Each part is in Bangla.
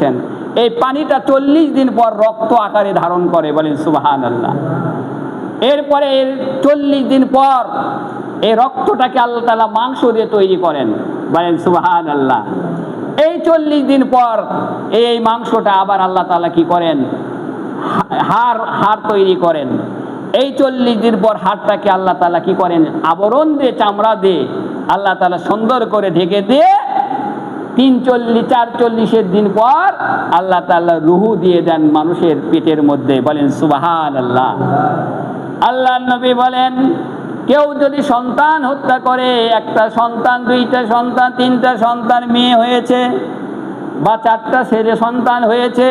করেছেন, এই পানিটা 40 দিন পর রক্ত আকারে ধারণ করে, বলেন সুবহানাল্লাহ। এরপরে 40 দিন পর এই রক্তটাকে আল্লাহ তাআলা মাংস দিয়ে তৈরি করেন, বলেন সুবহানাল্লাহ। এই 40 দিন পর এই মাংসটা আবার আল্লাহ তাআলা কি করেন, হাড় তৈরি করেন। এই 40 দিন পর হাড়টাকে আল্লাহ তাআলা কি করেন, আবরণ দিয়ে, চামড়া দিয়ে আল্লাহ তাআলা সুন্দর করে ঢেকে দিয়ে 43-44 দিন পর আল্লাহ তাআলা রূহ দিয়ে দেন মানুষের পেটের মধ্যে, বলেন সুবহানাল্লাহ। আল্লাহর নবী বলেন, কেউ যদি সন্তান হত্যা করে, একটা সন্তান, 2টা সন্তান, 3টা সন্তান মেয়ে হয়েছে বা 4টা ছেলে সন্তান হয়েছে,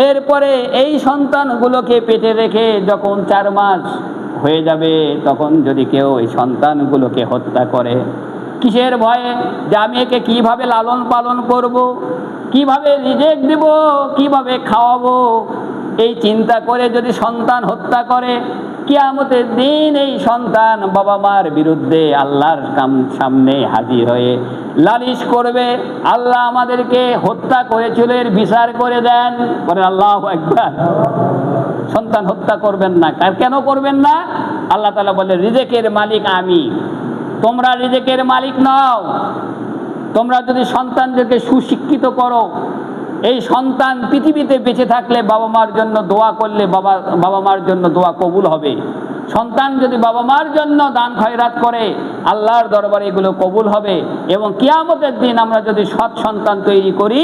এরপরে এই সন্তানগুলোকে পেটে রেখে যখন 4 মাস হয়ে যাবে, তখন যদি কেউ এই সন্তানগুলোকে হত্যা করে, কিসের ভয়ে, যে আমি একে কিভাবে লালন পালন করব, কিভাবে রিজিক দেব, কিভাবে খাওয়াবো, এই চিন্তা করে যদি সন্তান হত্যা করে, কিয়ামতের দিন এই সন্তান বাবা মার বিরুদ্ধে আল্লাহর সামনে হাজির হয়ে লালিশ করবে, আল্লাহ আমাদেরকে হত্যা করেছিল, এর বিচার করে দেন, বলেন আল্লাহু আকবার। সন্তান হত্যা করবেন না। কেন করবেন না? আল্লাহ তাআলা বলে, রিজিকের মালিক আমি, তোমরা রিজিকের মালিক নও। তোমরা যদি সন্তানদেরকে সুশিক্ষিত করো, এই সন্তান পৃথিবীতে বেঁচে থাকলে বাবা মার জন্য দোয়া করলে বাবা মার জন্য দোয়া কবুল হবে। সন্তান যদি বাবা মার জন্য দান খয়রাত করে, আল্লাহর দরবারে এগুলো কবুল হবে। এবং কিয়ামতের দিন আমরা যদি সৎ সন্তান তৈরি করি,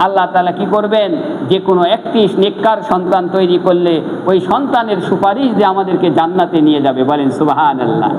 আল্লাহ তাআলা কি করবেন, যে কোনো একটি নেককার সন্তান তৈরি করলে ওই সন্তানের সুপারিশ দিয়ে আমাদেরকে জান্নাতে নিয়ে যাবে, বলেন সুবহানাল্লাহ।